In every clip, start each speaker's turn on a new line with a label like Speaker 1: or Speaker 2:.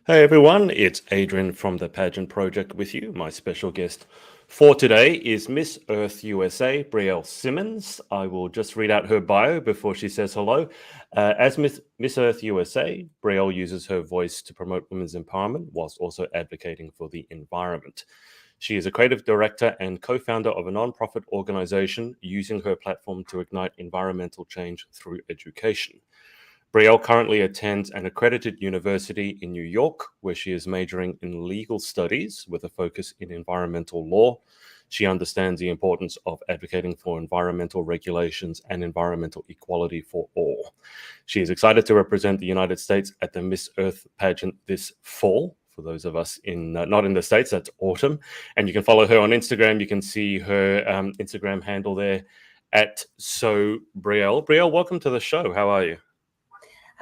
Speaker 1: Hey everyone, it's Adrian from the Pageant Project with you. My special guest for today is Miss Earth USA, Brielle Simmons. I will just read out her bio before she says hello. As Miss Earth USA, Brielle uses her voice to promote women's empowerment whilst also advocating for the environment. She is a creative director and co founder of a nonprofit organization using her platform to ignite environmental change through education. Brielle currently attends an accredited university in New York, where she is majoring in legal studies with a focus in environmental law. She understands the importance of advocating for environmental regulations and environmental equality for all. She is excited to represent the United States at the Miss Earth pageant this fall. For those of us in not in the States, that's autumn. And you can follow her on Instagram. You can see her Instagram handle there at Brielle. Brielle, welcome to the show. How are you?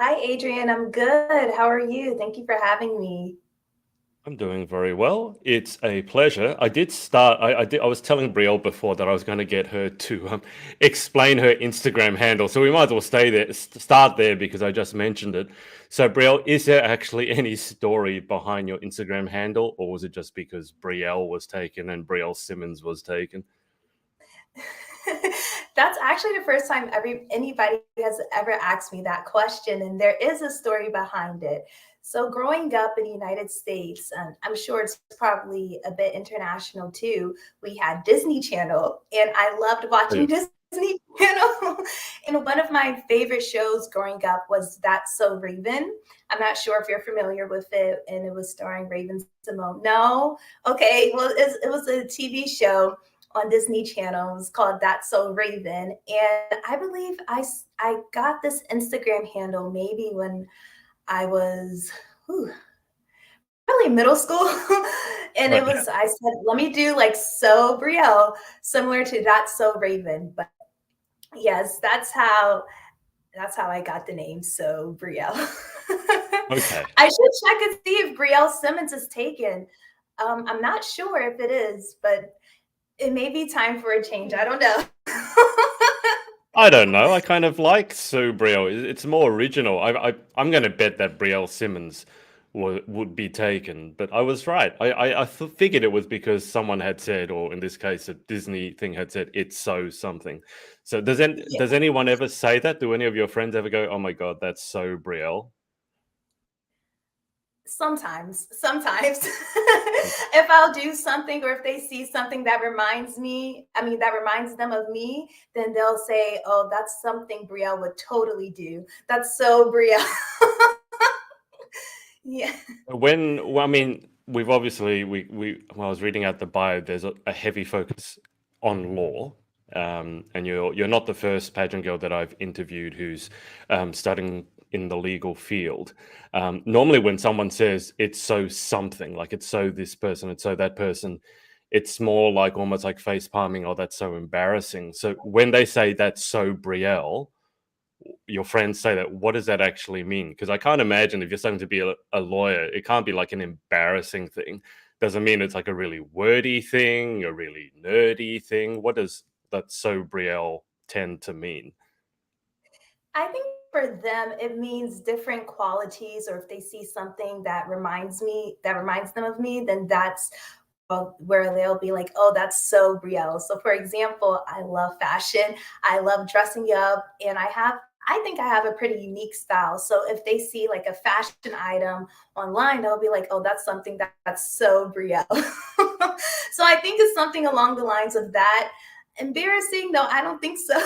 Speaker 2: Hi, Adrian. I'm good. How are you? Thank you for having me.
Speaker 1: I'm doing very well. It's a pleasure. I did start. I did. I was telling Brielle before that I was going to get her to explain her Instagram handle. So we might as well stay there. Start there because I just mentioned it. So Brielle, is there actually any story behind your Instagram handle, or was it just because Brielle was taken and Brielle Simmons was taken?
Speaker 2: That's actually the first time anybody has ever asked me that question, and there is a story behind it. So, growing up in the United States, and I'm sure it's probably a bit international too, we had Disney Channel, and I loved
Speaker 1: Oh,
Speaker 2: watching
Speaker 1: yes.
Speaker 2: Disney Channel. And one of my favorite shows growing up was That's So Raven. I'm not sure if you're familiar with it, and it was starring Raven Simone. No? Okay, well, it was a TV show on Disney Channel. It was called That's So Raven. And I believe I got this Instagram handle maybe when I was whew, probably middle school. And it
Speaker 1: Right.
Speaker 2: was, I said, let me do like So Brielle, similar to That's So Raven. But yes, that's how I got the name So Brielle.
Speaker 1: Okay.
Speaker 2: I should check and see if Brielle Simmons is taken. I'm not sure if it is, but it may be time for a change. I don't know.
Speaker 1: I don't know. I kind of like Sue Brielle. It's more original. I'm going to bet that Brielle Simmons would be taken, but I was right. I figured it was because someone had said, or in this case, a Disney thing had said, it's so something. So
Speaker 2: Yeah,
Speaker 1: does anyone ever say that? Do any of your friends ever go, oh my God, that's so Brielle?
Speaker 2: sometimes. If I'll do something or if they see something that reminds me, I mean, that reminds them of me, then they'll say, oh, that's something Brielle would totally do. That's so Brielle. Yeah.
Speaker 1: Well, I mean, we've obviously we when I was reading out the bio, there's a heavy focus on law, and you're not the first pageant girl that I've interviewed who's studying in the legal field. Normally, when someone says it's so something, like it's so this person, it's so that person, it's more like almost like face palming, or that's so embarrassing. So when they say that's so Brielle, your friends say that, what does that actually mean? Because I can't imagine if you're starting to be a lawyer, it can't be like an embarrassing thing. Doesn't mean it's like a really wordy thing, a really nerdy thing. What does that so Brielle tend to mean?
Speaker 2: I think for them, it means different qualities, or if they see something that reminds them of me, then that's where they'll be like, oh, that's so Brielle. So, for example, I love fashion, I love dressing up, and I think I have a pretty unique style. So if they see like a fashion item online, they'll be like, oh, that's something that's so Brielle. So I think it's something along the lines of that. Embarrassing? No, I don't think so.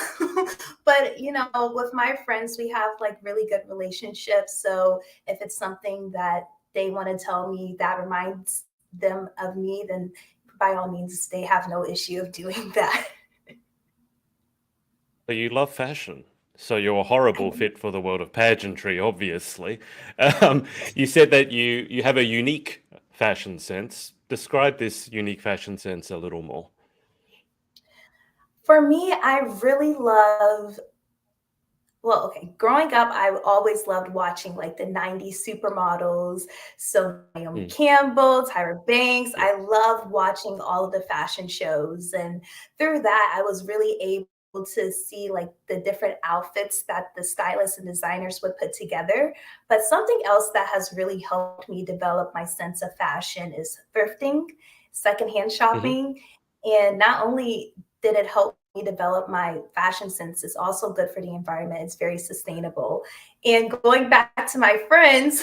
Speaker 2: But with my friends, we have like really good relationships. So if it's something that they want to tell me that reminds them of me, then by all means, they have no issue of doing that.
Speaker 1: So you love fashion. So you're a horrible fit for the world of pageantry, obviously. You said that you have a unique fashion sense. Describe this unique fashion sense a little more.
Speaker 2: For me, I really love, well, okay, growing up, I always loved watching like the 90s supermodels. So Naomi
Speaker 1: Mm,
Speaker 2: Campbell, Tyra Banks.
Speaker 1: yeah.
Speaker 2: I love watching all of the fashion shows. And through that, I was really able to see like the different outfits that the stylists and designers would put together. But something else that has really helped me develop my sense of fashion is thrifting, secondhand
Speaker 1: Hmm.
Speaker 2: shopping. And not only did it help me develop my fashion sense, it's also good for the environment. It's very sustainable. And going back to my friends,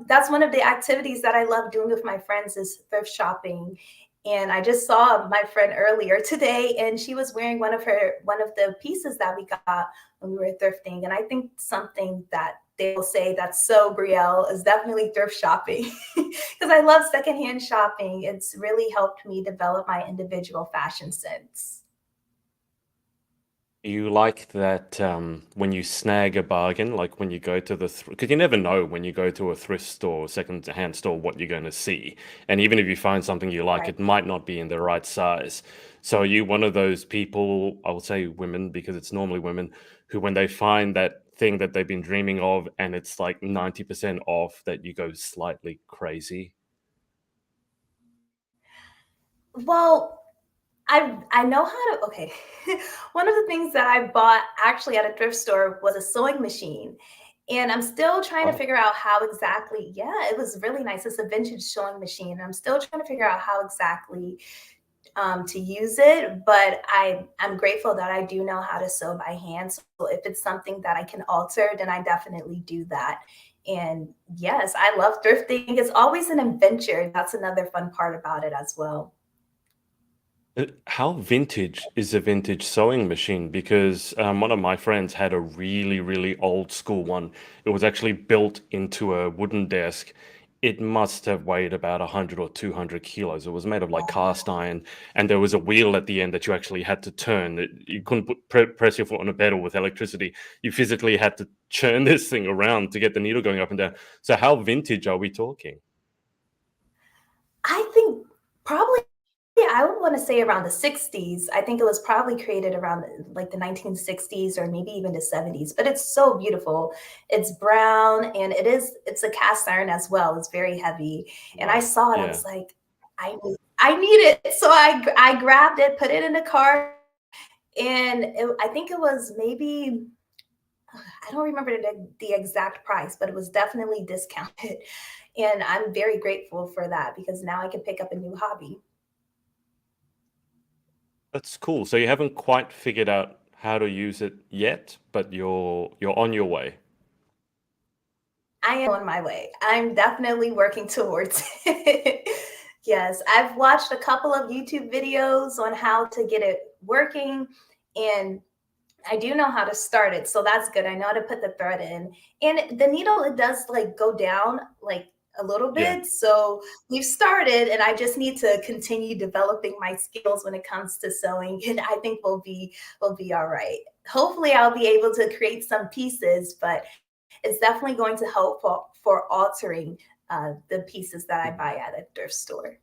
Speaker 2: that's one of the activities that I love doing with my friends is thrift shopping. And I just saw my friend earlier today, and she was wearing one of the pieces that we got when we were thrifting. And I think something that they will say that's so Brielle is definitely thrift shopping because I love secondhand shopping. It's really helped me develop my individual fashion sense.
Speaker 1: You like that when you snag a bargain, like when you go to the, because you never know when you go to a thrift store, second-hand store, what you're going to see. And even if you find something you like,
Speaker 2: Right.
Speaker 1: it might not be in the right size. So are you one of those people, I will say women, because it's normally women, who when they find that thing that they've been dreaming of and it's like 90% off, that you go slightly crazy?
Speaker 2: Well, I know how to okay. One of the things that I bought actually at a thrift store was a sewing machine. And I'm still trying to
Speaker 1: Oh,
Speaker 2: figure out how exactly, yeah, it was really nice. It's a vintage sewing machine. And I'm still trying to figure out how exactly to use it. But I'm grateful that I do know how to sew by hand. So if it's something that I can alter, then I definitely do that. And yes, I love thrifting. It's always an adventure. That's another fun part about it as well.
Speaker 1: how vintage is a vintage sewing machine? Because one of my friends had a really, really old school one. It was actually built into a wooden desk. It must have weighed about 100 or 200 kilos. It was made of like cast iron, and there was a wheel at the end that you actually had to turn. You couldn't press your foot on a pedal with electricity. You physically had to churn this thing around to get the needle going up and down. So, how vintage are we talking?
Speaker 2: I think probably I would want to say around the 60s. I think it was probably created around like the 1960s or maybe even the 70s. But it's so beautiful. It's brown and it's a cast iron as well. It's very heavy. And I
Speaker 1: Wow.
Speaker 2: saw it, I
Speaker 1: Yeah.
Speaker 2: was like, I need it. So I grabbed it, put it in the cart, and I think it was maybe I don't remember the exact price, but it was definitely discounted. And I'm very grateful for that because now I can pick up a new hobby.
Speaker 1: That's cool. So you haven't quite figured out how to use it yet, but you're on your way.
Speaker 2: I am on my way. I'm definitely working towards it. Yes, I've watched a couple of YouTube videos on how to get it working, and I do know how to start it, so that's good. I know how to put the thread in. And the needle, it does like go down like a little
Speaker 1: Yeah,
Speaker 2: bit. So we've started, and I just need to continue developing my skills when it comes to sewing. And I think we'll be all right. Hopefully, I'll be able to create some pieces, but it's definitely going to help for altering the pieces that I buy at a thrift store.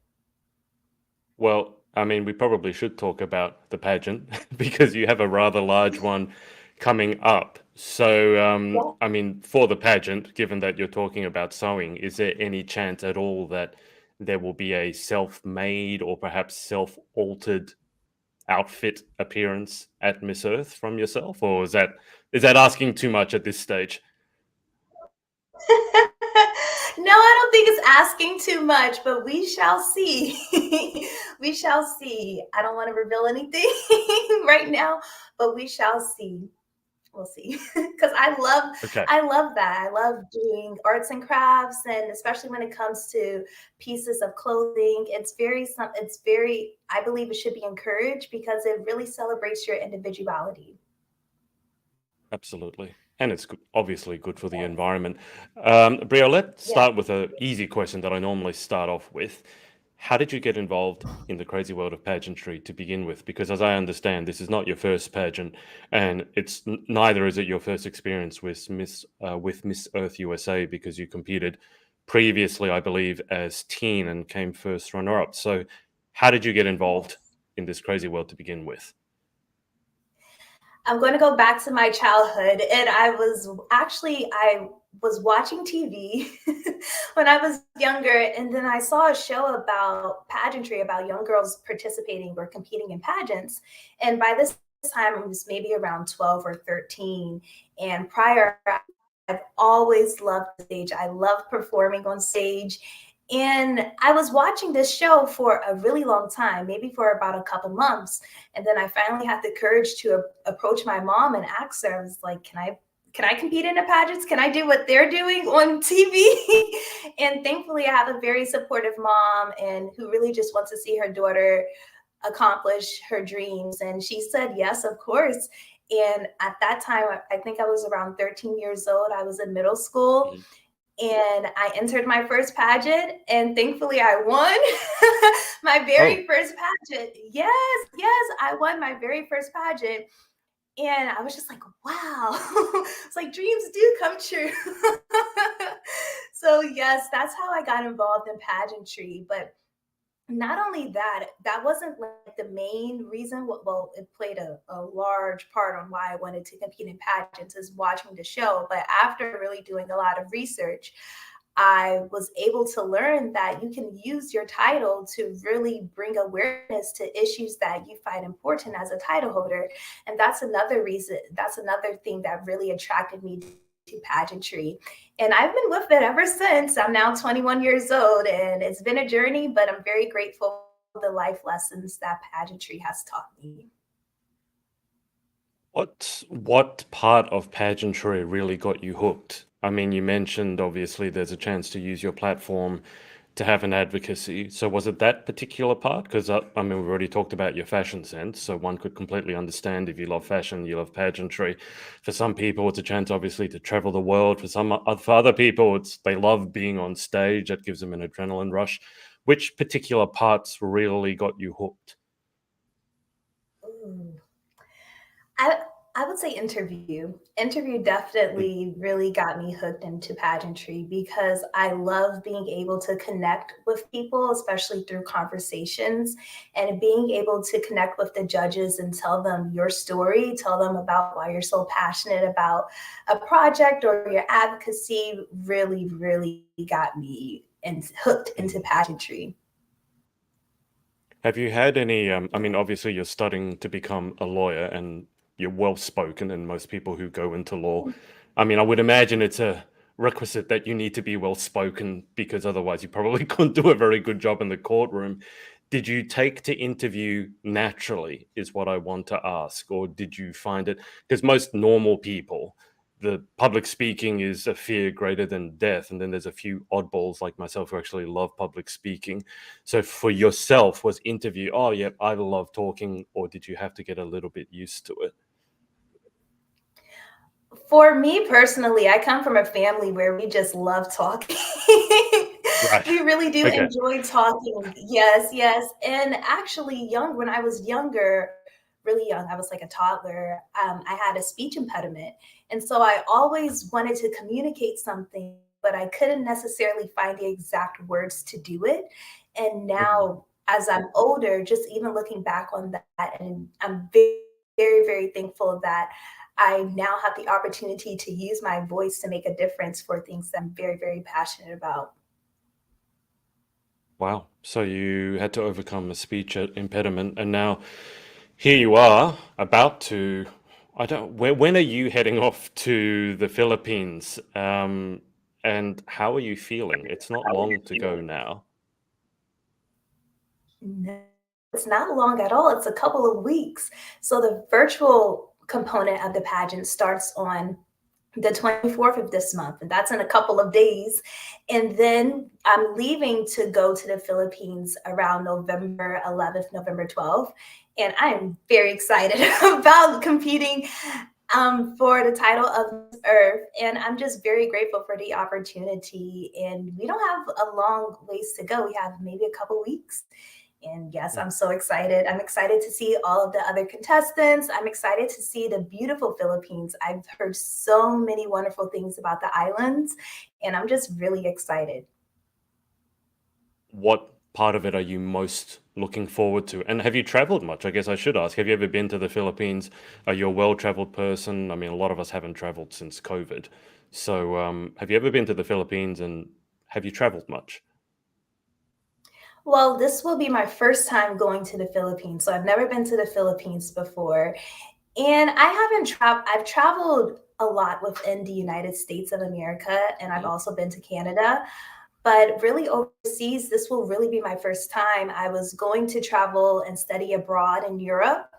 Speaker 1: well, I mean, we probably should talk about the pageant because you have a rather large one coming up. So,
Speaker 2: Yeah.
Speaker 1: I mean, for the pageant, given that you're talking about sewing, is there any chance at all that there will be a self-made or perhaps self-altered outfit appearance at Miss Earth from yourself, or is that asking too much at this stage?
Speaker 2: No, I don't think it's asking too much, but we shall see. We shall see. I don't want to reveal anything right now, but we shall see. We'll see. Because
Speaker 1: Okay.
Speaker 2: I love that. I love doing arts and crafts, and especially when it comes to pieces of clothing. It's very, I believe it should be encouraged because it really celebrates your individuality.
Speaker 1: Absolutely. And it's obviously good for the environment. Bria, let's
Speaker 2: Yeah.
Speaker 1: start with an easy question that I normally start off with. How did you get involved in the crazy world of pageantry to begin with? Because as I understand, this is not your first pageant, and it's neither is it your first experience with Miss Earth USA because you competed previously, I believe, as teen and came first runner up. So, how did you get involved
Speaker 2: Yes.
Speaker 1: in this crazy world to begin with?
Speaker 2: I'm going to go back to my childhood, and I was watching TV when I was younger, and then I saw a show about pageantry, about young girls participating or competing in pageants. And by this time, I was maybe around 12 or 13. And prior, I've always loved the stage. I love performing on stage. And I was watching this show for a really long time, maybe for about a couple months. And then I finally had the courage to approach my mom and ask her. I was like, can I compete in the pageants? Can I do what they're doing on TV? And thankfully, I have a very supportive mom and who really just wants to see her daughter accomplish her dreams. And she said, yes, of course. And at that time, I think I was around 13 years old. I was in middle school.
Speaker 1: Mhm.
Speaker 2: And I entered my first pageant, and thankfully I won my
Speaker 1: Oh,
Speaker 2: very first pageant. Yes, yes, I won my very first pageant. And I was just like, wow, it's like dreams do come true. So, yes, that's how I got involved in pageantry. But not only that, that wasn't like the main reason. Well, it played a large part on why I wanted to compete in pageants is watching the show. But after really doing a lot of research, I was able to learn that you can use your title to really bring awareness to issues that you find important as a title holder. And that's another reason, that's another thing that really attracted me to pageantry. And I've been with it ever since. I'm now 21 years old, and it's been a journey, but I'm very grateful for the life lessons that pageantry has taught me.
Speaker 1: what part of pageantry really got you hooked? I mean, you mentioned obviously there's a chance to use your platform to have an advocacy. So was it that particular part? Because I mean, we've already talked about your fashion sense, so one could completely understand if you love fashion, you love pageantry. For some people, it's a chance obviously to travel the world. For other people, it's they love being on stage. That gives them an adrenaline rush. Which particular parts really got you hooked?
Speaker 2: Ooh. I I would say interview. Interview
Speaker 1: Mm.
Speaker 2: definitely really got me hooked into pageantry because I love being able to connect with people, especially through conversations, and being able to connect with the judges and tell them your story, tell them about why you're so passionate about a project or your advocacy really, really got me and hooked into
Speaker 1: Mm.
Speaker 2: pageantry.
Speaker 1: Have you had any, I mean, obviously you're studying to become a lawyer and you're well spoken, and most people who go into law, I mean, I would imagine it's a requisite that you need to be well spoken because otherwise you probably couldn't do a very good job in the courtroom. Did you take to interview naturally, is what I want to ask, or did you find it? Because most normal people, the public speaking is a fear greater than death. And then there's a few oddballs like myself who actually love public speaking. So for yourself, was interview, oh, yeah, I love talking, or did you have to get a little bit used to it?
Speaker 2: For me personally, I come from a family where we just love talking.
Speaker 1: Right.
Speaker 2: We really do
Speaker 1: Okay.
Speaker 2: enjoy talking. Yes, yes. And actually, when I was younger, really young, I was like a toddler, I had a speech impediment. And so I always wanted to communicate something, but I couldn't necessarily find the exact words to do it. And
Speaker 1: Mhm.
Speaker 2: now, as I'm older, just even looking back on that, and I'm very, very, very thankful that I now have the opportunity to use my voice to make a difference for things that I'm very, very passionate about.
Speaker 1: Wow. So you had to overcome a speech impediment, and now here you are about to. I don't. When are you heading off to the Philippines? And how are you feeling? It's not
Speaker 2: How are you
Speaker 1: long to go
Speaker 2: feeling?
Speaker 1: now.
Speaker 2: No, it's not long at all. It's a couple of weeks. So the virtual component of the pageant starts on the 24th of this month, and that's in a couple of days. And then I'm leaving to go to the Philippines around November 11th, November 12th. And I am very excited about competing for the title of Miss Earth. And I'm just very grateful for the opportunity. And we don't have a long ways to go. We have maybe a couple weeks. And yes,
Speaker 1: Mm.
Speaker 2: I'm so excited. I'm excited to see all of the other contestants. I'm excited to see the beautiful Philippines. I've heard so many wonderful things about the islands, and I'm just really excited.
Speaker 1: What part of it are you most looking forward to? And have you traveled much? I guess I should ask, have you ever been to the Philippines? Are you a well-traveled person? I mean, a lot of us haven't traveled since COVID. So, have you ever been to the Philippines and have you traveled much?
Speaker 2: Well, this will be my first time going to the Philippines. So I've never been to the Philippines before. And I haven't traveled, I've traveled a lot within the United States of America, and I've
Speaker 1: Mm.
Speaker 2: also been to Canada. But really overseas, this will really be my first time. I was going to travel and study abroad in Europe,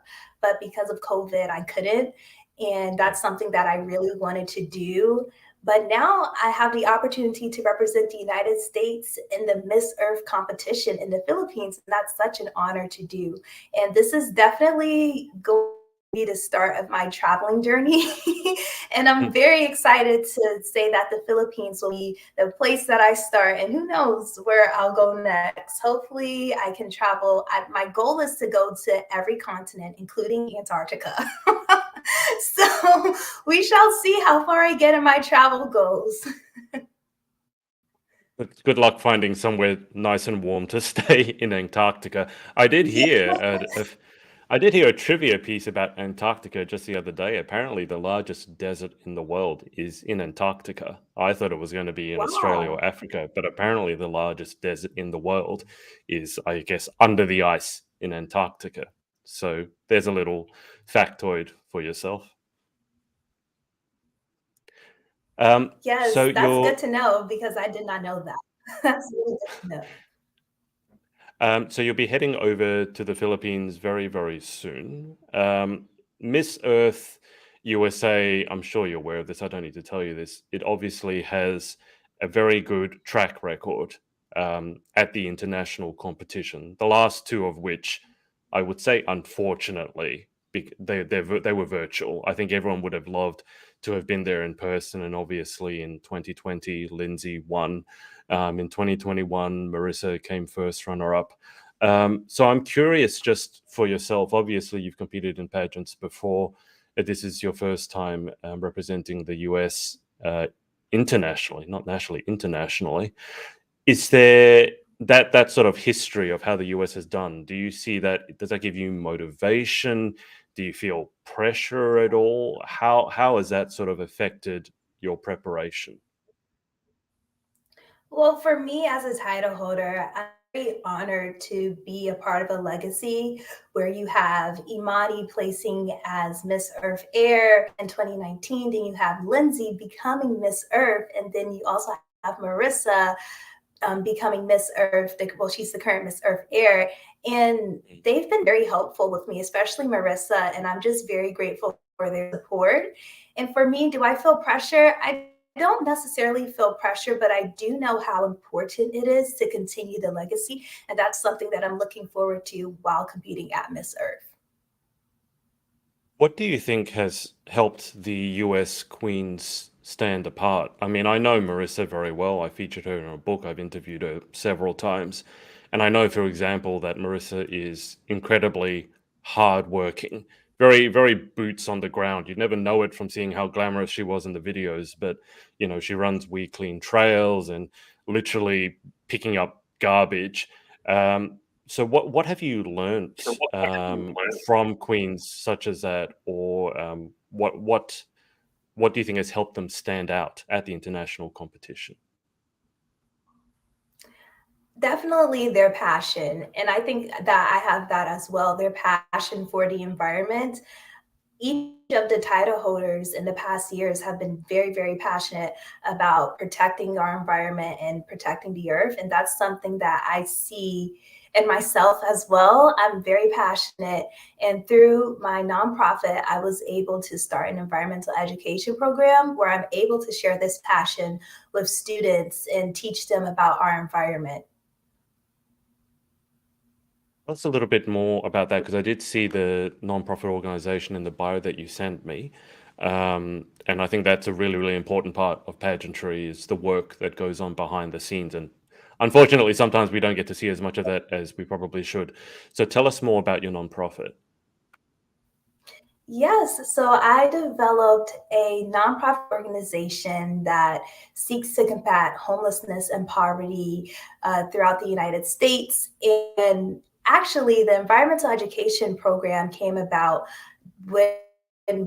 Speaker 2: but because of COVID, I couldn't. And
Speaker 1: Yeah.
Speaker 2: that's something that I really wanted to do. But now I have the opportunity to represent the United States in the Miss Earth competition in the Philippines. And that's such an honor to do. And this is definitely going to be the start of my traveling journey. And I'm
Speaker 1: Mm.
Speaker 2: very excited to say that the Philippines will be the place that I start, and who knows where I'll go next. Hopefully, I can travel. My goal is to go to every continent, including Antarctica. So we shall see how far I get in my travel goals.
Speaker 1: But good luck finding somewhere nice and warm to stay in Antarctica. I did hear I did hear a trivia piece about Antarctica just the other day. Apparently, the largest desert in the world is in Antarctica. I thought it was going to be in Australia
Speaker 2: Wow.
Speaker 1: or Africa, but apparently the largest desert in the world is, I guess, under the ice in Antarctica. So there's a little factoid for yourself. So
Speaker 2: Yes, that's good
Speaker 1: you're
Speaker 2: to know because I did not know that. That's really good to know.
Speaker 1: So you'll be heading over to the Philippines very, very soon. Miss Earth USA, I'm sure you're aware of this. I don't need to tell you this. It obviously has a very good track record at the international competition. The last two of which, I would say, unfortunately, they were virtual. I think everyone would have loved to have been there in person. And obviously, in 2020, Lindsay won. In 2021, Marissa came first runner up. So I'm curious just for yourself. Obviously, you've competed in pageants before. This is your first time representing the US internationally, not nationally, internationally. Is there that sort of history of how the US has done? Do you see that? Does that give you motivation? Do you feel pressure at all? How has that sort of affected your preparation?
Speaker 2: Well, for me as a title holder, I'm very honored to be a part of a legacy where you have Imani placing as Miss Earth Air in 2019, then you have Lindsay becoming Miss Earth, and then you also have Marissa becoming Miss Earth. Well, she's the current Miss Earth Air, and they've been very helpful with me, especially Marissa. And I'm just very grateful for their support. And for me, do I feel pressure? I don't necessarily feel pressure, but I do know how important it is to continue the legacy. And that's something that I'm looking forward to while competing at Miss Earth.
Speaker 1: What do you think has helped the US Queens stand apart? I mean, I know Marissa very well. I featured her in a book. I've interviewed her several times. And I know, for example, that Marissa is incredibly hardworking, very, very boots on the ground. You'd never know it from seeing how glamorous she was in the videos, but she runs We Clean Trails and literally picking up garbage. Um, so what have you learnt from queens such as that, or what do you think has helped them stand out at the international competition?
Speaker 2: Definitely their passion. And I think that I have that as well, their passion for the environment. Each of the title holders in the past years have been very, very passionate about protecting our environment and protecting the earth. And that's something that I see in myself as well. I'm very passionate. And through my nonprofit, I was able to start an environmental education program where I'm able to share this passion with students and teach them about our environment.
Speaker 1: Tell us a little bit more about that because I did see the nonprofit organization in the bio that you sent me. And I think that's a really, really important part of pageantry is the work that goes on behind the scenes. And unfortunately, sometimes we don't get to see as much of that as we probably should. So tell us more about your nonprofit.
Speaker 2: Yes, so I developed a nonprofit organization that seeks to combat homelessness and poverty throughout the United States. And actually, the environmental education program came about when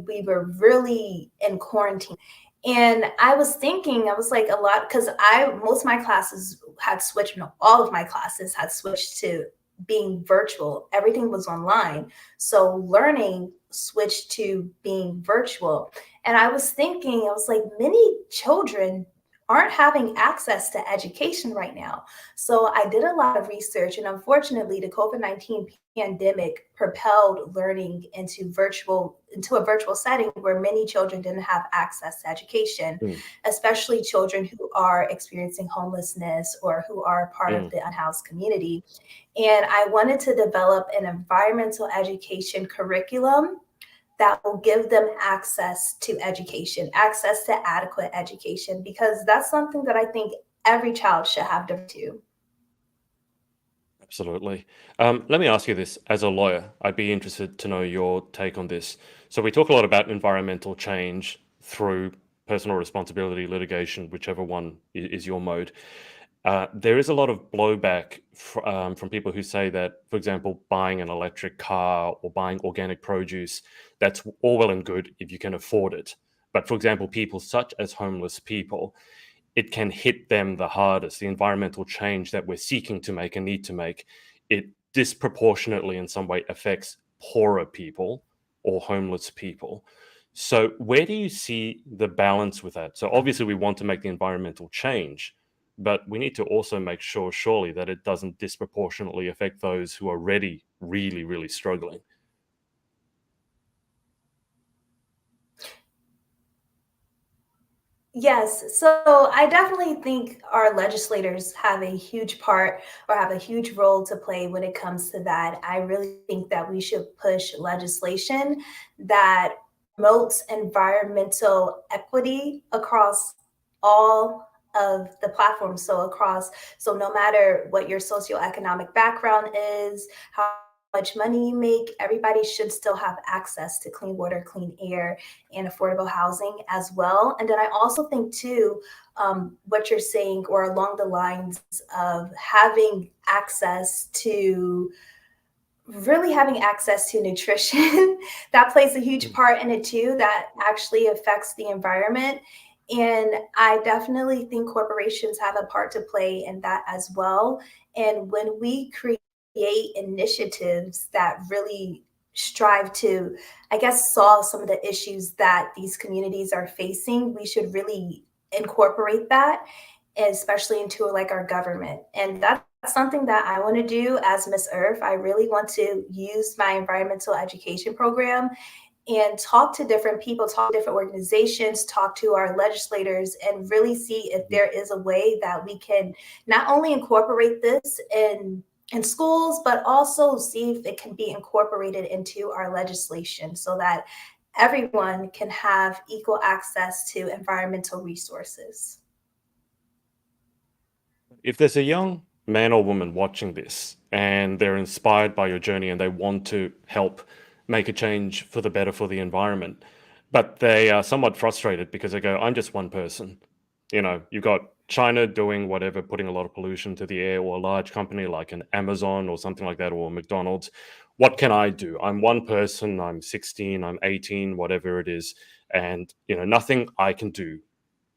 Speaker 2: we were really in quarantine. And I was thinking, I was like a lot because I most of my classes had switched, no, all of my classes had switched to being virtual. Everything was online. So learning switched to being virtual. And I was thinking, I was like, many children aren't having access to education right now. So I did a lot of research, and unfortunately, the COVID-19 pandemic propelled learning into a virtual setting where many children didn't have access to education,
Speaker 1: Mm,
Speaker 2: especially children who are experiencing homelessness or who are part of
Speaker 1: mm.
Speaker 2: the unhoused community. And I wanted to develop an environmental education curriculum that will give them access to education, access to adequate education, because that's something that I think every child should have to.
Speaker 1: Absolutely. Let me ask you this as a lawyer. I'd be interested to know your take on this. So, we talk a lot about environmental change through personal responsibility litigation, whichever one is your mode. There is a lot of blowback from people who say that, for example, buying an electric car or buying organic produce, that's all well and good if you can afford it. But, for example, people such as homeless people, it can hit them the hardest. The environmental change that we're seeking to make and need to make, it disproportionately in some way affects poorer people or homeless people. So, where do you see the balance with that? So, obviously, we want to make the environmental change, but we need to also make sure, surely, that it doesn't disproportionately affect those who are already really, really struggling.
Speaker 2: Yes, so I definitely think our legislators have a huge part or have a huge role to play when it comes to that. I really think that we should push legislation that promotes environmental equity across all of the platforms. So no matter what your socioeconomic background is, how much money you make, everybody should still have access to clean water, clean air, and affordable housing as well. And then I also think too, what you're saying, or along the lines of having access to really having access to nutrition, that plays a huge
Speaker 1: Mm.
Speaker 2: part in it too, that actually affects the environment. And I definitely think corporations have a part to play in that as well. And when we create initiatives that really strive to, I guess, solve some of the issues that these communities are facing, we should really incorporate that, especially into like our government. And that's something that I want to do as Miss Earth. I really want to use my environmental education program and talk to different people, talk to different organizations, talk to our legislators, and really see if there is a way that we can not only incorporate this in schools, but also see if it can be incorporated into our legislation so that everyone can have equal access to environmental resources.
Speaker 1: If there's a young man or woman watching this and they're inspired by your journey and they want to help make a change for the better for the environment, but they are somewhat frustrated because they go, I'm just one person. You know, you've got China doing whatever, putting a lot of pollution to the air, or a large company like an Amazon or something like that, or McDonald's. What can I do? I'm one person, I'm 16, I'm 18, whatever it is. And, nothing I can do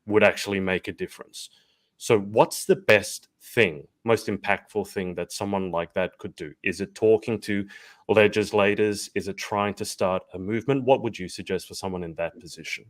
Speaker 1: would actually make a difference. So, what's the best thing, most impactful thing that someone like that could do? Is it talking to legislators? Is it trying to start a movement? What would you suggest for someone in that position?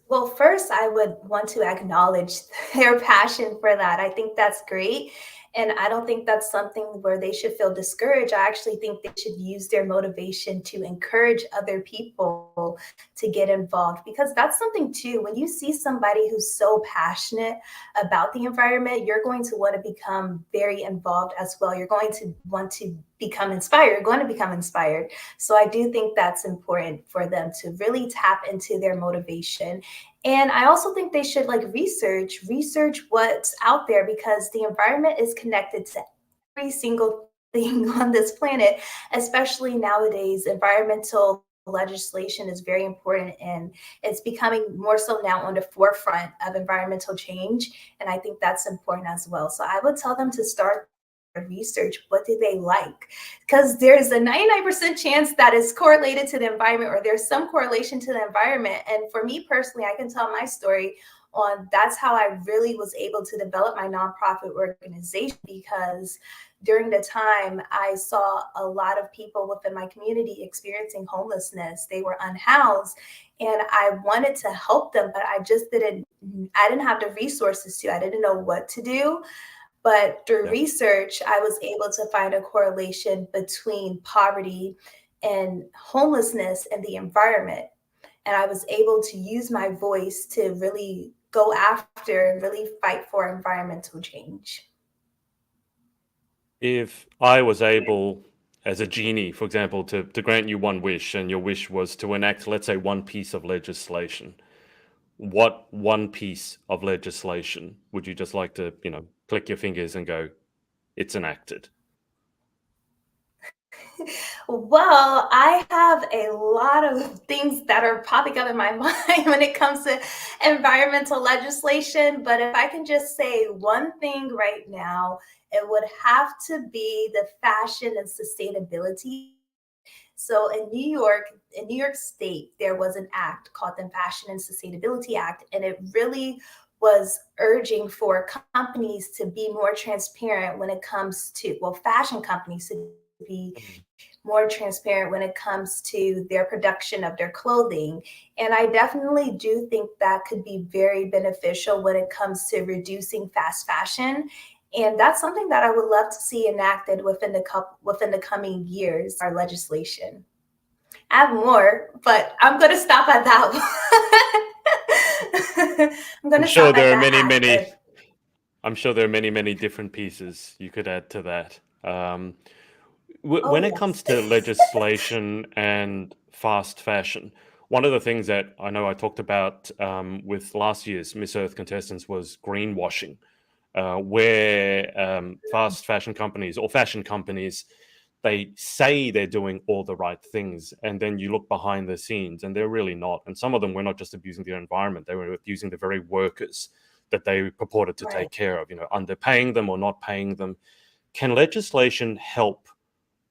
Speaker 2: Well, first, I would want to acknowledge their passion for that. I think that's great. And I don't think that's something where they should feel discouraged. I actually think they should use their motivation to encourage other people to get involved, because that's something too. When you see somebody who's so passionate about the environment, you're going to want to become very involved as well. You're going to want to become inspired. You're going to become inspired. So I do think that's important for them to really tap into their motivation. And I also think they should like research what's out there, because the environment is connected to every single thing on this planet, especially nowadays. Environmental legislation is very important, and it's becoming more so now on the forefront of environmental change. And I think that's important as well. So I would tell them to start research. What do they like? Because there's a 99% chance that is correlated to the environment, or there's some correlation to the environment. And for me personally, I can tell my story on that's how I really was able to develop my nonprofit organization, because during the time I saw a lot of people within my community experiencing homelessness. They were unhoused, and I wanted to help them, but I didn't have the resources to. I didn't know what to do. But through
Speaker 1: Yeah.
Speaker 2: research, I was able to find a correlation between poverty and homelessness and the environment. And I was able to use my voice to really go after and really fight for environmental change.
Speaker 1: If I was able, as a genie, for example, to grant you one wish, and your wish was to enact, let's say, one piece of legislation, what one piece of legislation would you just like to, click your fingers and go, it's enacted?
Speaker 2: Well, I have a lot of things that are popping up in my mind when it comes to environmental legislation. But if I can just say one thing right now, it would have to be the fashion and sustainability. So in New York State, there was an act called the Fashion and Sustainability Act, and it really was urging for companies to be more transparent when it comes to, well, fashion companies to be
Speaker 1: Mhm.
Speaker 2: more transparent when it comes to their production of their clothing. And I definitely do think that could be very beneficial when it comes to reducing fast fashion. And that's something that I would love to see enacted within the coming years, our legislation. I have more, but I'm going to stop at that one. I'm going
Speaker 1: I'm
Speaker 2: to
Speaker 1: sure
Speaker 2: stop at
Speaker 1: there are
Speaker 2: that
Speaker 1: many,
Speaker 2: act.
Speaker 1: many.
Speaker 2: But
Speaker 1: I'm sure there are many, many different pieces you could add to that. When
Speaker 2: oh
Speaker 1: it
Speaker 2: yes.
Speaker 1: comes to legislation and fast fashion, one of the things that I know I talked about with last year's Miss Earth contestants was greenwashing, where fast fashion companies or fashion companies, they say they're doing all the right things, and then you look behind the scenes and they're really not. And some of them were not just abusing the environment, they were abusing the very workers that they purported to
Speaker 2: Right.
Speaker 1: take care of, underpaying them or not paying them. Can legislation help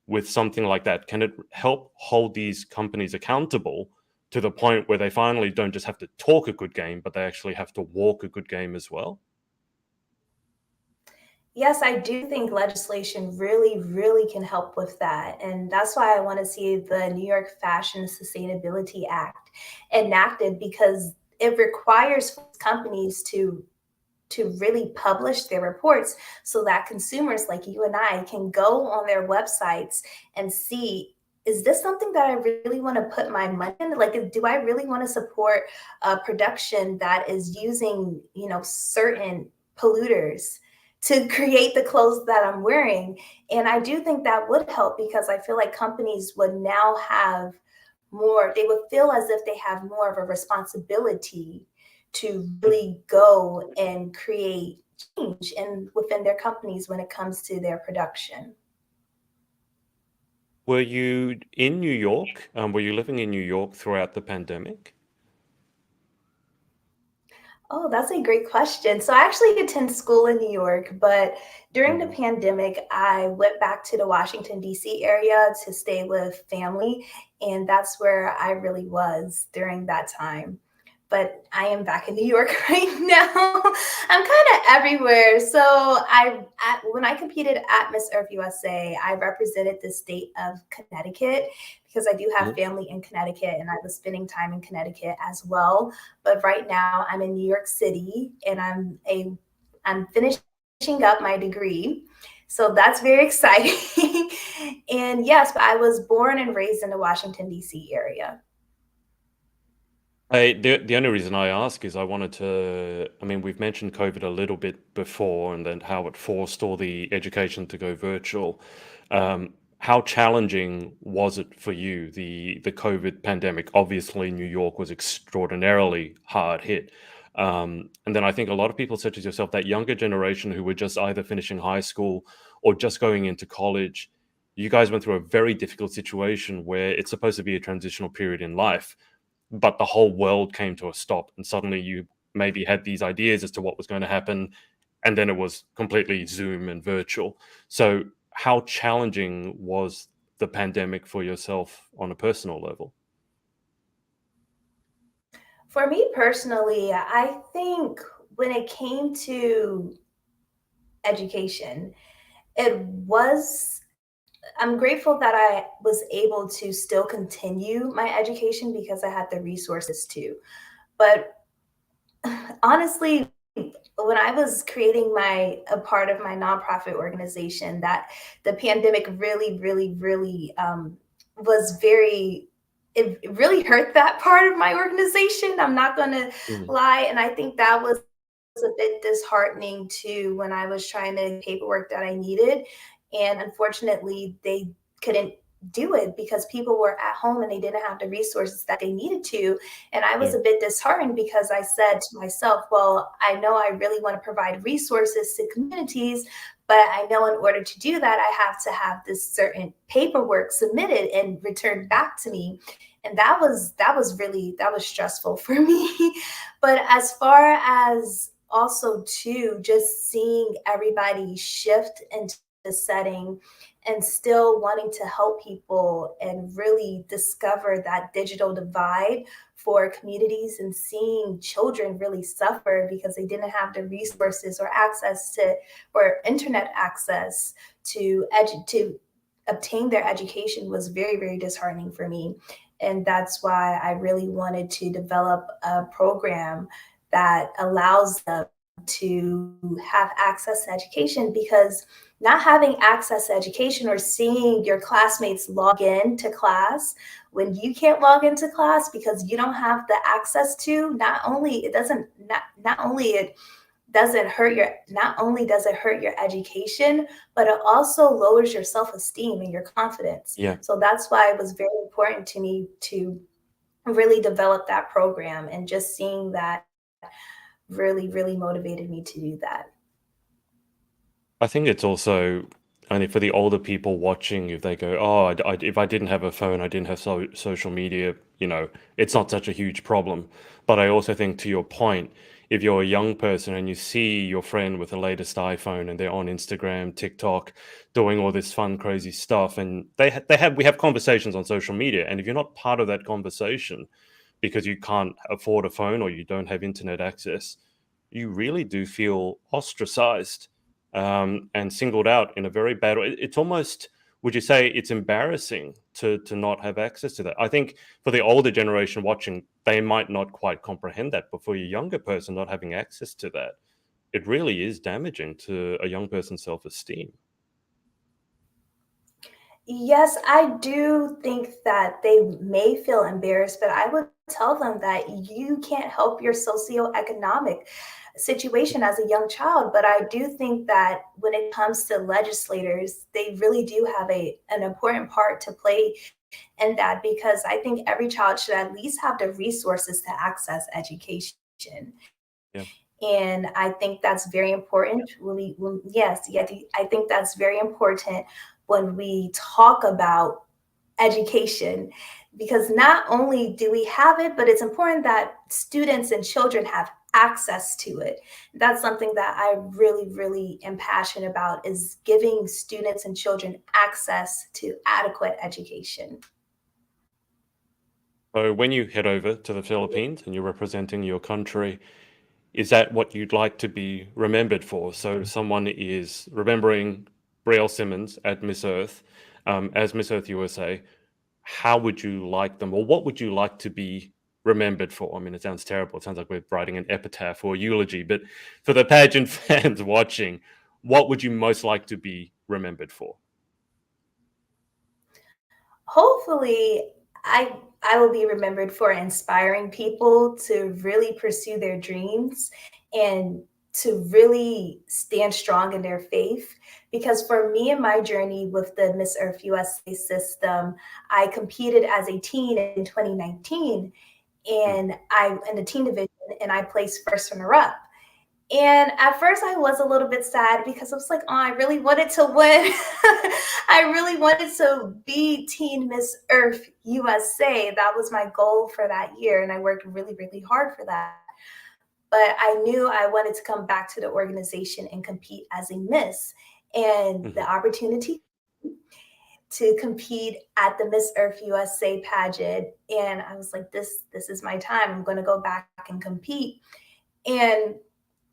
Speaker 1: with something like that? Can it help hold these companies accountable to the point where they finally don't just have to talk a good game, but they actually have to walk a good game as well?
Speaker 2: Yes, I do think legislation really, really can help with that. And that's why I want to see the New York Fashion Sustainability Act enacted, because it requires companies to really publish their reports so that consumers like you and I can go on their websites and see, is this something that I really want to put my money in? Like, do I really want to support a production that is using, certain polluters to create the clothes that I'm wearing? And I do think that would help, because I feel like companies would now have more, they would feel as if they have more of a responsibility to really go and create change and within their companies when it comes to their production.
Speaker 1: Were you in New York? Were you living in New York throughout the pandemic?
Speaker 2: Oh, that's a great question. So I actually attend school in New York, but during the
Speaker 1: Mhm.
Speaker 2: pandemic, I went back to the Washington, D.C. area to stay with family. And that's where I really was during that time. But I am back in New York right now. I'm kind of everywhere. So when I competed at Miss Earth USA, I represented the state of Connecticut, because I do have
Speaker 1: Mhm.
Speaker 2: family in Connecticut and I was spending time in Connecticut as well. But right now I'm in New York City, and I'm finishing up my degree. So that's very exciting. And yes, but I was born and raised in the Washington D.C. area.
Speaker 1: The only reason I ask is I wanted to. I mean, we've mentioned COVID a little bit before, and then how it forced all the education to go virtual. How challenging was it for you, the COVID pandemic? Obviously, New York was extraordinarily hard hit. And then I think a lot of people, such as yourself, that younger generation who were just either finishing high school or just going into college, you guys went through a very difficult situation where it's supposed to be a transitional period in life, but the whole world came to a stop, and suddenly you maybe had these ideas as to what was going to happen, and then it was completely Zoom and virtual. So how challenging was the pandemic for yourself on a personal level?
Speaker 2: For me personally, I think when it came to education, it was I'm grateful that I was able to still continue my education because I had the resources to. But honestly, when I was creating a part of my nonprofit organization, that the pandemic really was very it really hurt that part of my organization. I'm not gonna
Speaker 1: Mm,
Speaker 2: lie. And I think that was a bit disheartening too when I was trying to paperwork that I needed. And unfortunately, they couldn't do it because people were at home and they didn't have the resources that they needed to. And I was
Speaker 1: yeah,
Speaker 2: a bit disheartened because I said to myself, well, I know I really want to provide resources to communities, but I know in order to do that, I have to have this certain paperwork submitted and returned back to me. And that was stressful for me. But as far as also too, just seeing everybody shift into the setting and still wanting to help people and really discover that digital divide for communities and seeing children really suffer because they didn't have the resources or access to or internet access to obtain their education was very disheartening for me. And that's why I really wanted to develop a program that allows them to have access to education, because not having access to education or seeing your classmates log in to class when you can't log into class because you don't have the access to, not only it doesn't hurt your not only does it hurt your education, but it also lowers your self-esteem and your confidence.
Speaker 1: yeah.
Speaker 2: So that's why it was very important to me to really develop that program, and just seeing that really motivated me to do that.
Speaker 1: I think it's also only for the older people watching, if they go, "Oh, if I didn't have a phone, I didn't have social media, it's not such a huge problem." But I also think, to your point, if you're a young person and you see your friend with the latest iPhone and they're on Instagram, TikTok, doing all this fun, crazy stuff, and we have conversations on social media, and if you're not part of that conversation because you can't afford a phone or you don't have internet access, you really do feel ostracized, and singled out in a very bad way. It's almost, would you say, it's embarrassing to not have access to that? I think for the older generation watching, they might not quite comprehend that, but for a younger person not having access to that, it really is damaging to a young person's self-esteem.
Speaker 2: Yes, I do think that they may feel embarrassed, but I would tell them that you can't help your socioeconomic situation as a young child. But I do think that when it comes to legislators, they really do have an important part to play in that, because I think every child should at least have the resources to access education.
Speaker 1: Yeah.
Speaker 2: And I think that's very important yes, yeah, I think that's very important when we talk about education, because not only do we have it, but it's important that students and children have access to it. That's something that I really am passionate about, is giving students and children access to adequate education.
Speaker 1: So when you head over to the Philippines and you're representing your country, is that what you'd like to be remembered for? So someone is remembering Brielle Simmons at Miss Earth, as Miss Earth USA. How would you like them, or what would you like to be remembered for? I mean, it sounds terrible. It sounds like we're writing an epitaph or a eulogy, but for the pageant fans watching, what would you most like to be remembered for?
Speaker 2: Hopefully, I will be remembered for inspiring people to really pursue their dreams and to really stand strong in their faith. Because for me and my journey with the Miss Earth USA system, I competed as a teen in 2019,
Speaker 1: Mm,
Speaker 2: and I in the teen division, and I placed first runner up. And at first, I was a little bit sad because I was like, oh, I really wanted to win. I really wanted to be Teen Miss Earth USA. That was my goal for that year. And I worked really, really hard for that. But I knew I wanted to come back to the organization and compete as a Miss. And the opportunity to compete at the Miss Earth USA pageant. And I was like, this is my time. I'm going to go back and compete. And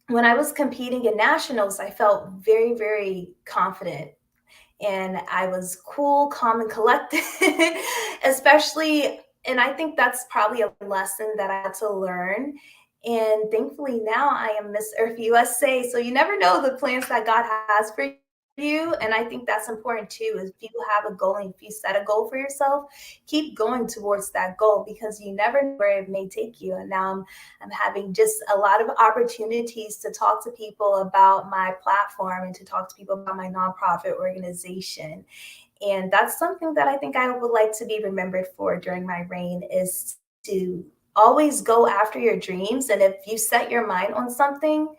Speaker 2: when I was competing in nationals, I felt very, very confident. And I was cool, calm, and collected, especially. And I think that's probably a lesson that I had to learn. And thankfully now I am Miss Earth USA. So you never know the plans that God has for you. And I think that's important too, is if you have a goal and if you set a goal for yourself, keep going towards that goal because you never know where it may take you. And now I'm having just a lot of opportunities to talk to people about my platform and to talk to people about my nonprofit organization. And that's something that I think I would like to be remembered for during my reign, is to always go after your dreams. And if you set your mind on something,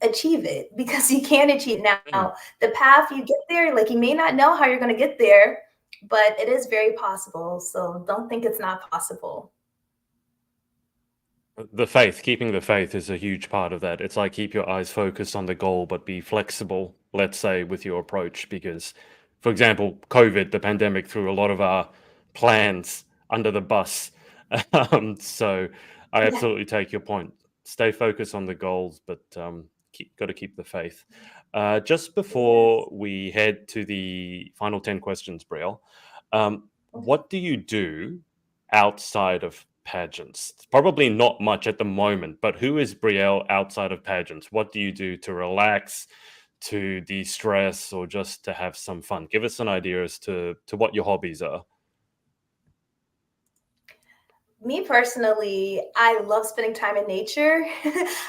Speaker 2: achieve it, because you can achieve it. Now. The path you get there, like, you may not know how you're going to get there, but it is very possible. So don't think it's not possible.
Speaker 1: The faith, keeping the faith is a huge part of that. It's like keep your eyes focused on the goal, but be flexible, let's say, with your approach. Because, for example, COVID, the pandemic, threw a lot of our plans under the bus. So I
Speaker 2: Yeah.
Speaker 1: absolutely take your point. Stay focused on the goals, but got to keep the faith. Just before we head to the final 10 questions, Brielle, what do you do outside of pageants? Probably not much at the moment, but who is Brielle outside of pageants? What do you do to relax, to de-stress, or just to have some fun? Give us an idea as to what your hobbies are.
Speaker 2: Me personally, I love spending time in nature.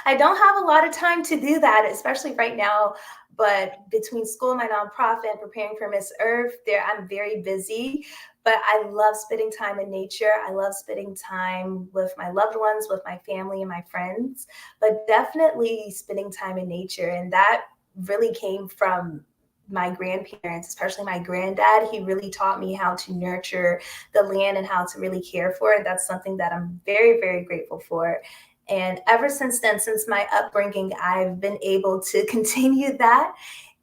Speaker 2: I don't have a lot of time to do that, especially right now. But between school, my nonprofit, and preparing for Miss Earth, I'm very busy. But I love spending time in nature. I love spending time with my loved ones, with my family and my friends. But definitely spending time in nature, and that really came from my grandparents, especially my granddad. He really taught me how to nurture the land and how to really care for it. That's something that I'm very, very grateful for. And ever since then, since my upbringing, I've been able to continue that.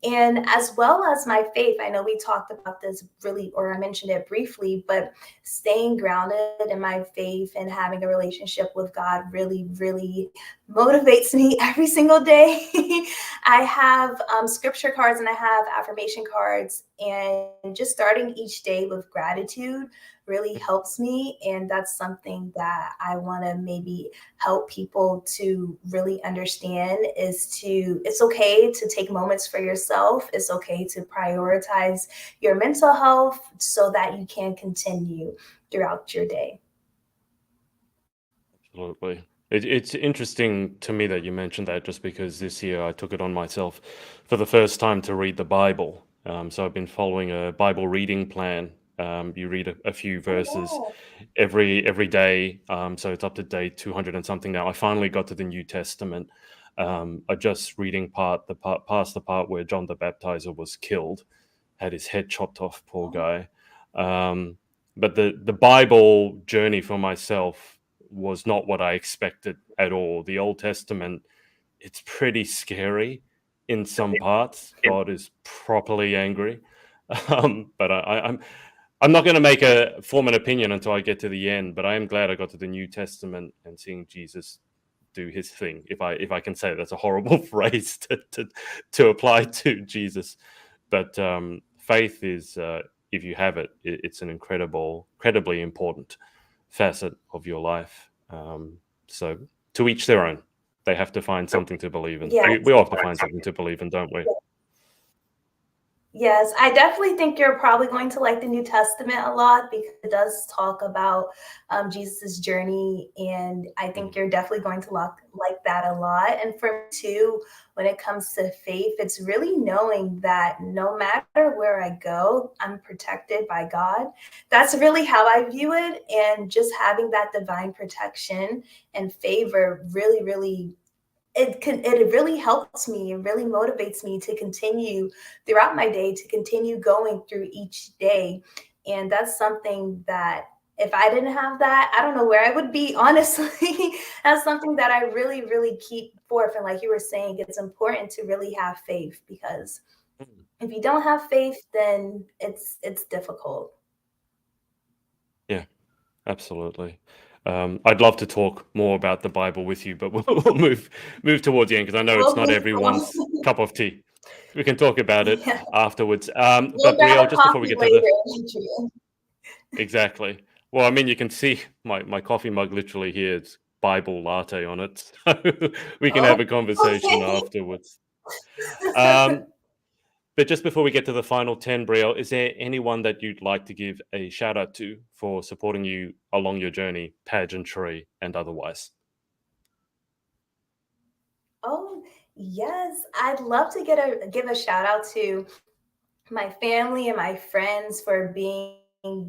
Speaker 2: And as well as my faith, I know we talked about this really, or I mentioned it briefly, but staying grounded in my faith and having a relationship with God really, really motivates me every single day. I have scripture cards and I have affirmation cards, and just starting each day with gratitude really helps me. And that's something that I want to maybe help people to really understand, is it's okay to take moments for yourself. It's okay to prioritize your mental health so that you can continue throughout your day.
Speaker 1: Absolutely. It's interesting to me that you mentioned that, just because this year I took it on myself for the first time to read the Bible. So I've been following a Bible reading plan. You read a few verses
Speaker 2: Oh,
Speaker 1: every day. So it's up to day 200 and something now. I finally got to the New Testament. I just reading past the part where John the Baptizer was killed, had his head chopped off, poor guy. But the Bible journey for myself was not what I expected at all. The Old Testament, it's pretty scary in some parts. God is properly angry. But I'm not going to form an opinion until I get to the end. But I am glad I got to the New Testament and seeing Jesus do his thing. If I can say, that's a horrible phrase to apply to Jesus. But faith is, if you have it, it's an incredibly important facet of your life. So to each their own. They have to find something to believe in.
Speaker 2: yeah.
Speaker 1: We all have to find something to believe in, don't we?
Speaker 2: Yes, I definitely think you're probably going to like the New Testament a lot because it does talk about Jesus's journey, and I think
Speaker 1: Mm,
Speaker 2: you're definitely going to like that a lot. And for me too, when it comes to faith, it's really knowing that no matter where I go, I'm protected by God. That's really how I view it, and just having that divine protection and favor really it really helps me and really motivates me to continue throughout my day, to continue going through each day. And that's something that if I didn't have that, I don't know where I would be, honestly. That's something that I really keep forth. And like you were saying, it's important to really have faith, because
Speaker 1: mm.
Speaker 2: if you don't have faith, then it's difficult.
Speaker 1: Yeah, absolutely. I'd love to talk more about the Bible with you, but we'll move towards the end because I know it's
Speaker 2: We'll
Speaker 1: not
Speaker 2: move
Speaker 1: everyone's
Speaker 2: on.
Speaker 1: cup of tea. We can talk about it
Speaker 2: Yeah.
Speaker 1: afterwards.
Speaker 2: We'll
Speaker 1: But
Speaker 2: grab
Speaker 1: Brielle,
Speaker 2: a
Speaker 1: just before we
Speaker 2: coffee
Speaker 1: get to the
Speaker 2: later, Adrian.
Speaker 1: exactly. Well, I mean, you can see my coffee mug literally here. It's Bible latte on it. So we can
Speaker 2: Oh,
Speaker 1: have a conversation
Speaker 2: okay.
Speaker 1: afterwards. Um, but just before we get to the final 10, Brielle, is there anyone that you'd like to give a shout out to for supporting you along your journey, pageantry and otherwise?
Speaker 2: Oh, yes. I'd love to give a shout out to my family and my friends for being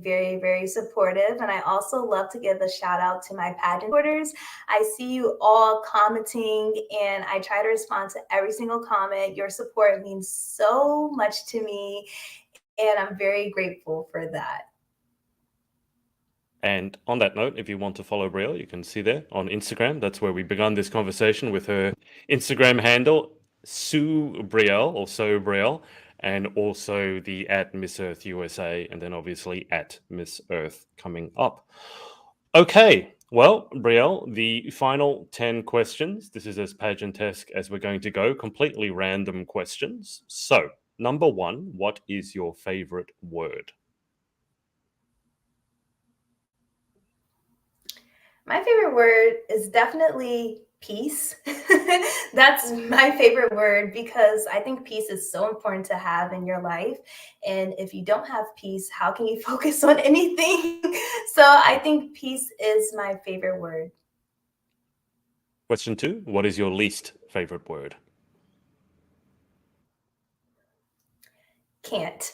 Speaker 2: very supportive. And I also love to give a shout out to my pageant supporters. I see you all commenting, and I try to respond to every single comment. Your support means so much to me, and I'm very grateful for that.
Speaker 1: And on that note, if you want to follow Brielle, you can see there on Instagram. That's where we began this conversation with her Instagram handle, Sue Brielle or So Brielle, and also the at Miss Earth USA, and then obviously at Miss Earth coming up. Okay, well, Brielle, the final 10 questions. This is as pageantesque as we're going to go, completely random questions. So, number one, what is your favorite word?
Speaker 2: My favorite word is definitely peace. That's my favorite word because I think peace is so important to have in your life. And if you don't have peace, how can you focus on anything? So I think peace is my favorite word.
Speaker 1: Question two, what is your least favorite word?
Speaker 2: Can't.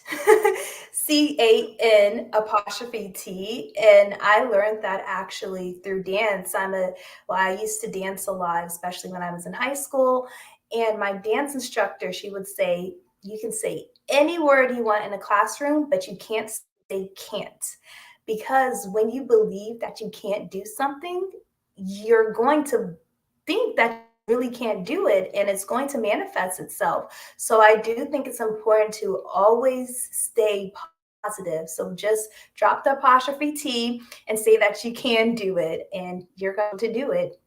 Speaker 2: CAN apostrophe T. And I learned that actually through dance. Well, I used to dance a lot, especially when I was in high school. And my dance instructor, she would say, you can say any word you want in a classroom, but you can't say can't. Because when you believe that you can't do something, you're going to think that you really can't do it, and it's going to manifest itself. So I do think it's important to always stay positive. So just drop the apostrophe T and say that you can do it, and you're going to do it.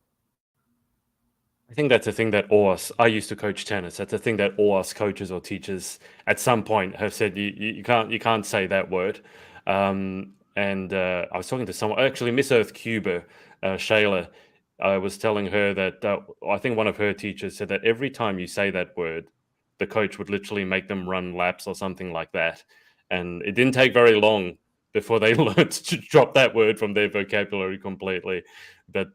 Speaker 1: I think that's a thing that all us, I used to coach tennis. That's a thing that all us coaches or teachers at some point have said, you can't say that word. And I was talking to someone, actually, Miss Earth Cuba, Shayla, I was telling her that I think one of her teachers said that every time you say that word, the coach would literally make them run laps or something like that. And it didn't take very long before they learned to drop that word from their vocabulary completely. But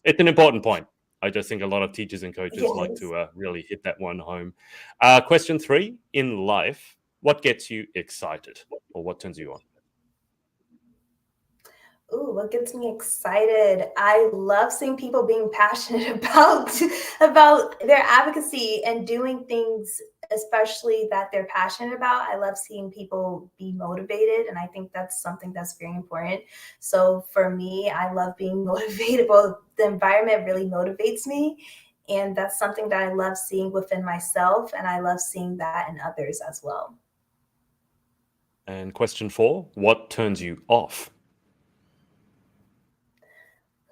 Speaker 1: it's an important point. I just think a lot of teachers and coaches like
Speaker 2: Yes.
Speaker 1: to really hit that one home. Question three, in life, what gets you excited or what turns you on?
Speaker 2: Ooh, what gets me excited? I love seeing people being passionate about their advocacy and doing things, especially that they're passionate about. I love seeing people be motivated, and I think that's something that's very important. So for me, I love being motivated. Well, the environment really motivates me, and that's something that I love seeing within myself, and I love seeing that in others as well.
Speaker 1: And question four, what turns you off?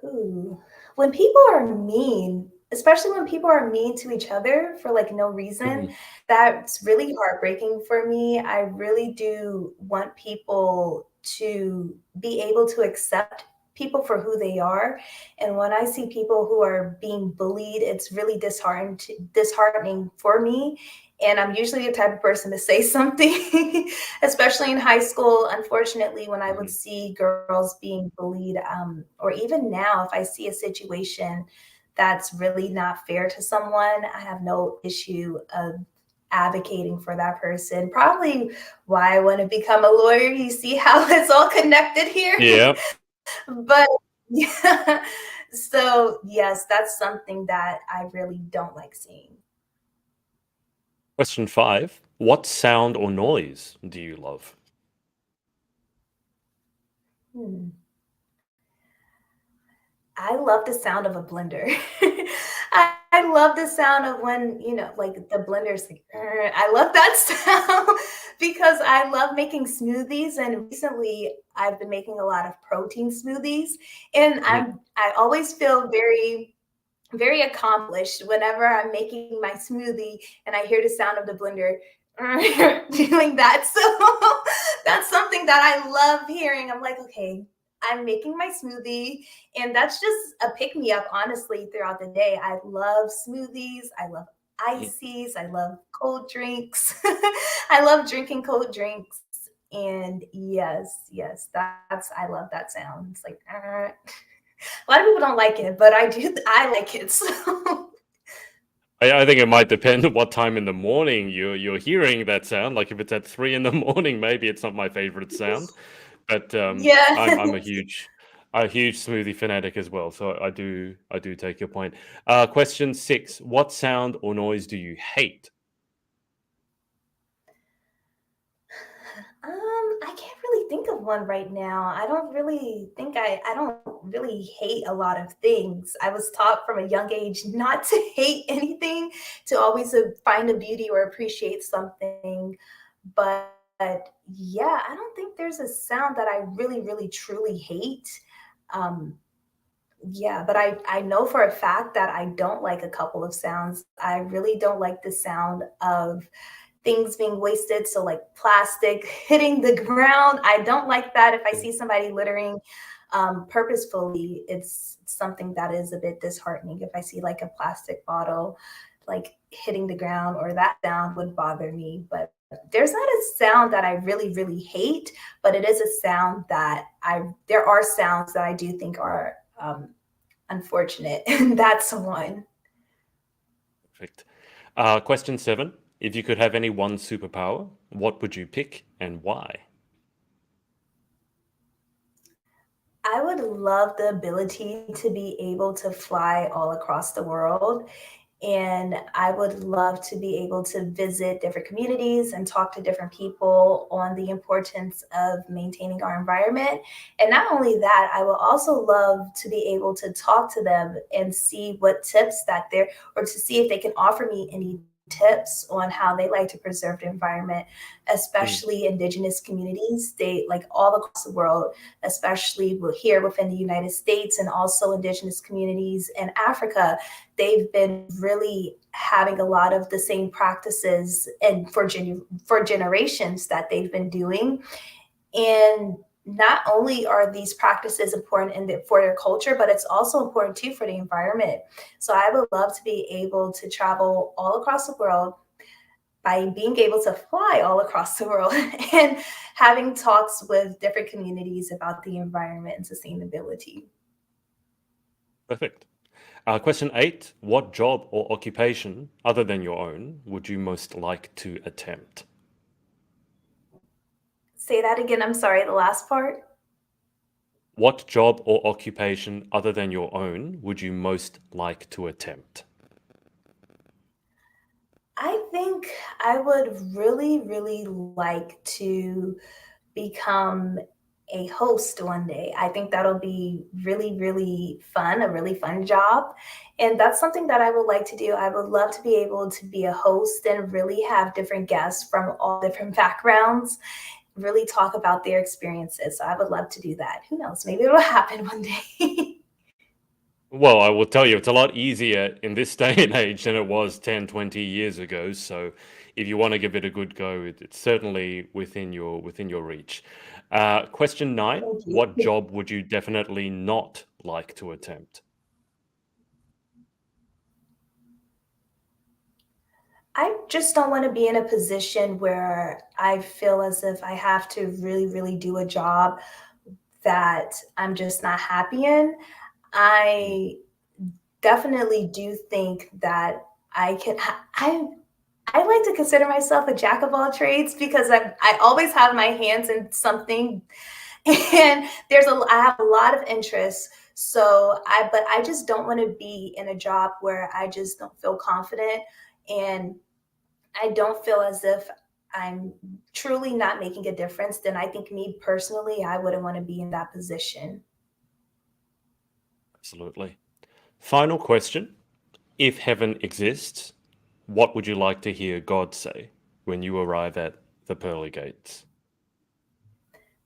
Speaker 2: Ooh. When people are mean, especially when people are mean to each other for like no reason,
Speaker 1: Mhm.
Speaker 2: that's really heartbreaking for me. I really do want people to be able to accept people for who they are. And when I see people who are being bullied, it's really disheartening for me. And I'm usually the type of person to say something, especially in high school. Unfortunately, when I would
Speaker 1: Mhm.
Speaker 2: see girls being bullied, or even now, if I see a situation that's really not fair to someone, I have no issue of advocating for that person. Probably why I want to become a lawyer. You see how it's all connected here?
Speaker 1: Yeah.
Speaker 2: But yeah, so yes, that's something that I really don't like seeing.
Speaker 1: Question 5. What sound or noise do you love?
Speaker 2: Hmm. I love the sound of a blender. I love the sound of when, like the blender's like, I love that sound because I love making smoothies. And recently I've been making a lot of protein smoothies. And
Speaker 1: Mhm.
Speaker 2: I always feel very, very accomplished whenever I'm making my smoothie and I hear the sound of the blender doing that. So that's something that I love hearing. I'm like, okay, I'm making my smoothie, and that's just a pick me up, honestly, throughout the day. I love smoothies. I love
Speaker 1: Mhm.
Speaker 2: ices. I love cold drinks. I love drinking cold drinks. And yes, I love that sound. It's like, a lot of people don't like it, but I do. I like it. So
Speaker 1: I think it might depend on what time in the morning you're hearing that sound. Like if it's at 3 in the morning, maybe it's not my favorite sound. But I'm
Speaker 2: yeah.
Speaker 1: a huge smoothie fanatic as well. So I do take your point. Question 6. What sound or noise do you hate?
Speaker 2: I can't really think of one right now. I don't really think I don't really hate a lot of things. I was taught from a young age not to hate anything, to always find a beauty or appreciate something. But yeah, I don't think there's a sound that I really, really, truly hate. Um, yeah, but I know for a fact that I don't like a couple of sounds. I really don't like the sound of things being wasted. So like plastic hitting the ground. I don't like that. If I
Speaker 1: Mm.
Speaker 2: see somebody littering purposefully, it's something that is a bit disheartening. If I see like a plastic bottle like hitting the ground, or that sound would bother me. But there's not a sound that I really, really hate, but it is a sound that there are sounds that I do think are unfortunate. And that's one.
Speaker 1: Perfect. Question 7. If you could have any one superpower, what would you pick and why?
Speaker 2: I would love the ability to be able to fly all across the world. And I would love to be able to visit different communities and talk to different people on the importance of maintaining our environment. And not only that, I would also love to be able to talk to them and see what tips that they're, or to see if they can offer me any tips on how they like to preserve the environment,
Speaker 1: Mm.
Speaker 2: especially indigenous communities. They like all across the world, especially here within the United States, and also indigenous communities in Africa. They've been really having a lot of the same practices and for generations that they've been doing. And not only are these practices important for their culture, but it's also important too for the environment. So I would love to be able to travel all across the world by being able to fly all across the world and having talks with different communities about the environment and sustainability.
Speaker 1: Perfect. Question 8. What job or occupation, other than your own, would you most like to attempt?
Speaker 2: Say that again. I'm sorry, the last part.
Speaker 1: What job or occupation, other than your own, would you most like to attempt?
Speaker 2: I think I would really, really like to become a host one day. I think that'll be really, really fun, a really fun job. And that's something that I would like to do. I would love to be able to be a host and really have different guests from all different backgrounds really talk about their experiences. So I would love to do that. Who knows? Maybe it'll happen one day.
Speaker 1: Well, I will tell you, it's a lot easier in this day and age than it was 10, 20 years ago. So if you want to give it a good go, it's certainly within your reach. Question 9,
Speaker 2: Thank you.
Speaker 1: what job would you definitely not like to attempt?
Speaker 2: I just don't want to be in a position where I feel as if I have to really, really do a job that I'm just not happy in. I definitely do think that I like to consider myself a jack of all trades because I always have my hands in something, and I have a lot of interests. But I just don't want to be in a job where I just don't feel confident, and I don't feel as if I'm truly not making a difference. Then I think, me personally, I wouldn't want to be in that position.
Speaker 1: Absolutely. Final question. If heaven exists, what would you like to hear God say when you arrive at the pearly gates?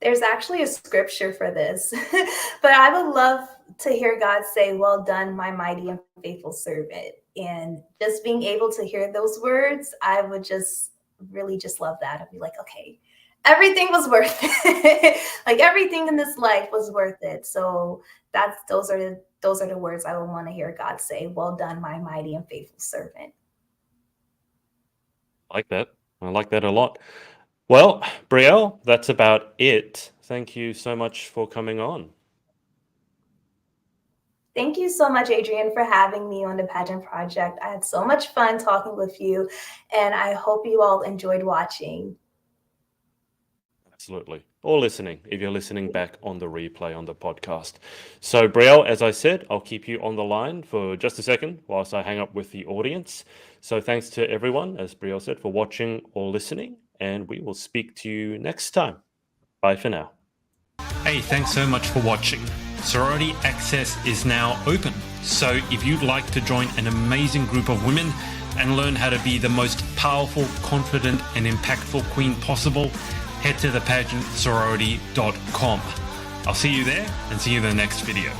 Speaker 2: There's actually a scripture for this, but I would love to hear God say, "Well done, my mighty and faithful servant." And just being able to hear those words, I would just really just love that. I'd be like, okay, everything was worth it. Like, everything in this life was worth it. So those are the words I would want to hear God say, "Well done, my mighty and faithful servant."
Speaker 1: I like that. I like that a lot. Well, Brielle, that's about it. Thank you so much for coming on.
Speaker 2: Thank you so much, Adrian, for having me on the Pageant Project. I had so much fun talking with you, and I hope you all enjoyed watching.
Speaker 1: Absolutely. Or listening, if you're listening back on the replay on the podcast. So, Brielle, as I said, I'll keep you on the line for just a second whilst I hang up with the audience. So thanks to everyone, as Brielle said, for watching or listening, and we will speak to you next time. Bye for now. Hey, thanks so much for watching. Sorority Access is now open. So if you'd like to join an amazing group of women and learn how to be the most powerful, confident, and impactful queen possible, head to thepageantsorority.com. I'll see you there and see you in the next video.